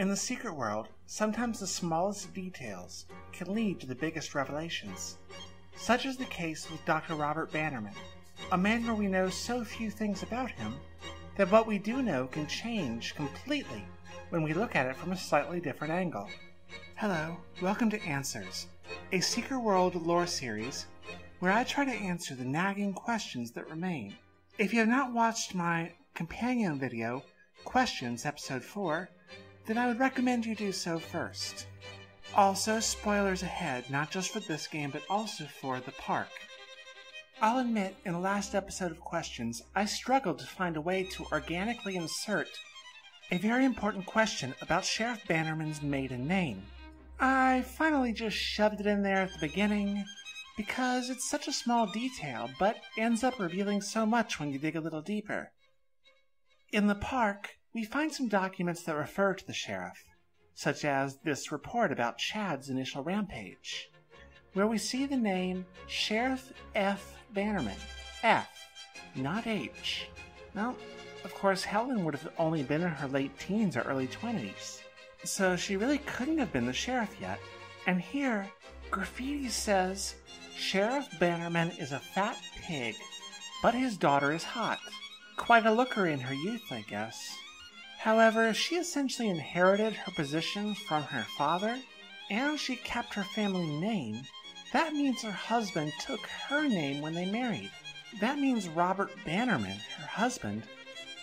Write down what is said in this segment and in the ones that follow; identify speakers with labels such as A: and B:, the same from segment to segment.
A: In the secret world, sometimes the smallest details can lead to the biggest revelations. Such is the case with Dr. Robert Bannerman, a man where we know so few things about him that what we do know can change completely when we look at it from a slightly different angle. Hello, welcome to Answers, a Secret World lore series where I try to answer the nagging questions that remain. If you have not watched my companion video, Questions Episode 4, then I would recommend you do so first. Also, spoilers ahead, not just for this game, but also for the park. I'll admit, in the last episode of Questions, I struggled to find a way to organically insert a very important question about Sheriff Bannerman's maiden name. I finally just shoved it in there at the beginning, because it's such a small detail, but ends up revealing so much when you dig a little deeper. In the park, we find some documents that refer to the sheriff, such as this report about Chad's initial rampage, where we see the name Sheriff F. Bannerman. F, not H. Well, of course, Helen would have only been in her late teens or early 20s, so she really couldn't have been the sheriff yet. And here, graffiti says, Sheriff Bannerman is a fat pig, but his daughter is hot. Quite a looker in her youth, I guess. However, she essentially inherited her position from her father, and she kept her family name. That means her husband took her name when they married. That means Robert Bannerman, her husband,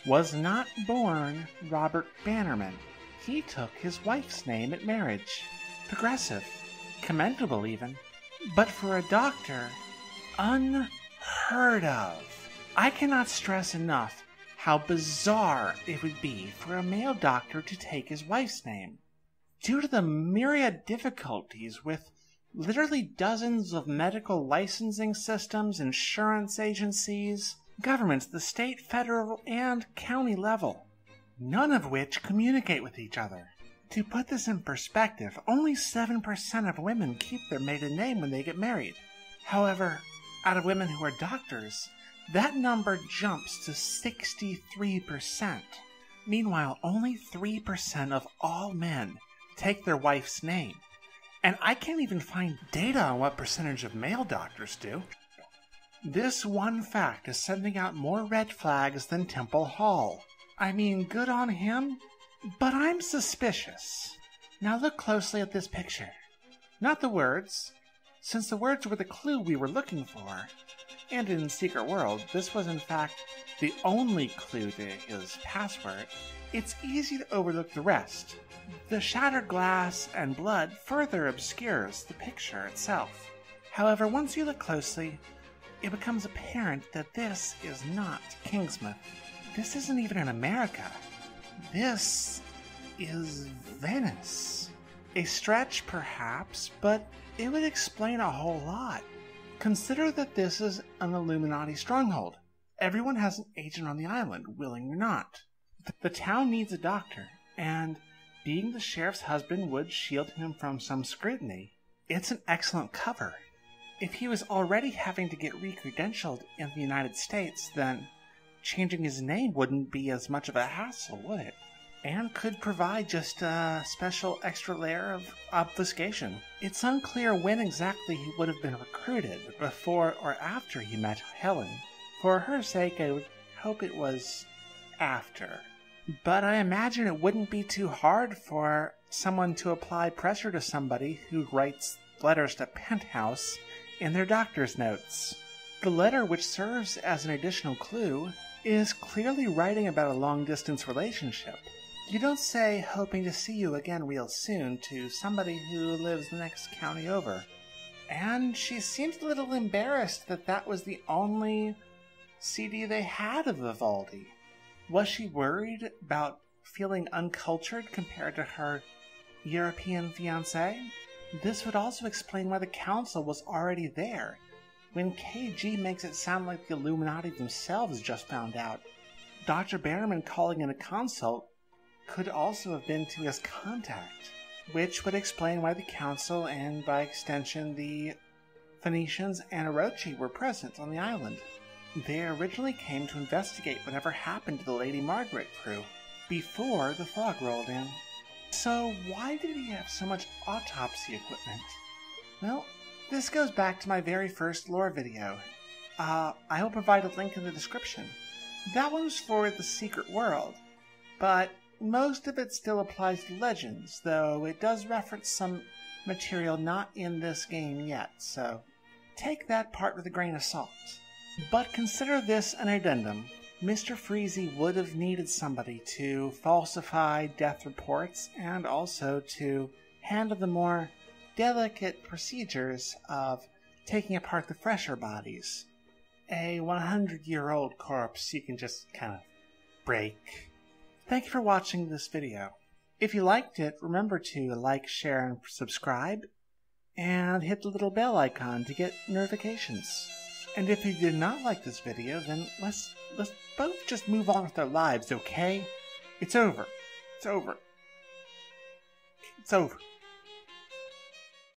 A: was not born Robert Bannerman. He took his wife's name at marriage. Progressive. Commendable, even. But for a doctor, unheard of. I cannot stress enough how bizarre it would be for a male doctor to take his wife's name. Due to the myriad difficulties with literally dozens of medical licensing systems, insurance agencies, governments at the state, federal, and county level, none of which communicate with each other. To put this in perspective, only 7% of women keep their maiden name when they get married. However, out of women who are doctors, that number jumps to 63%. Meanwhile, only 3% of all men take their wife's name. And I can't even find data on what percentage of male doctors do. This one fact is sending out more red flags than Temple Hall. I mean, good on him, but I'm suspicious. Now look closely at this picture. Not the words, since the words were the clue we were looking for. And in Secret World, this was in fact the only clue to his password. It's easy to overlook the rest. The shattered glass and blood further obscures the picture itself. However, once you look closely, it becomes apparent that this is not Kingsmouth. This isn't even in America. This is Venice. A stretch, perhaps, but it would explain a whole lot. Consider that this is an Illuminati stronghold. Everyone has an agent on the island, willing or not. The town needs a doctor, and being the sheriff's husband would shield him from some scrutiny. It's an excellent cover. If he was already having to get re-credentialed in the United States, then changing his name wouldn't be as much of a hassle, would it? And could provide just a special extra layer of obfuscation. It's unclear when exactly he would have been recruited, before or after he met Helen. For her sake, I would hope it was after. But I imagine it wouldn't be too hard for someone to apply pressure to somebody who writes letters to Penthouse in their doctor's notes. The letter, which serves as an additional clue, is clearly writing about a long-distance relationship. You don't say, hoping to see you again real soon, to somebody who lives the next county over. And she seems a little embarrassed that that was the only CD they had of Vivaldi. Was she worried about feeling uncultured compared to her European fiancé? This would also explain why the council was already there, when KG makes it sound like the Illuminati themselves just found out. Dr. Bannerman calling in a consult could also have been to his contact, which would explain why the council, and by extension the Phoenicians and Orochi, were present on the island. They originally came to investigate whatever happened to the Lady Margaret crew, before the fog rolled in. So why did he have so much autopsy equipment? Well, this goes back to my very first lore video. I will provide a link in the description. That one was for the secret world, but most of it still applies to Legends, though it does reference some material not in this game yet, so take that part with a grain of salt. But consider this an addendum. Mr. Freezy would have needed somebody to falsify death reports and also to handle the more delicate procedures of taking apart the fresher bodies. A 100-year-old corpse you can just kind of break. Thank you for watching this video. If you liked it, remember to like, share, and subscribe, and hit the little bell icon to get notifications. And if you did not like this video, then let's both just move on with our lives, okay? It's over. It's over. It's over.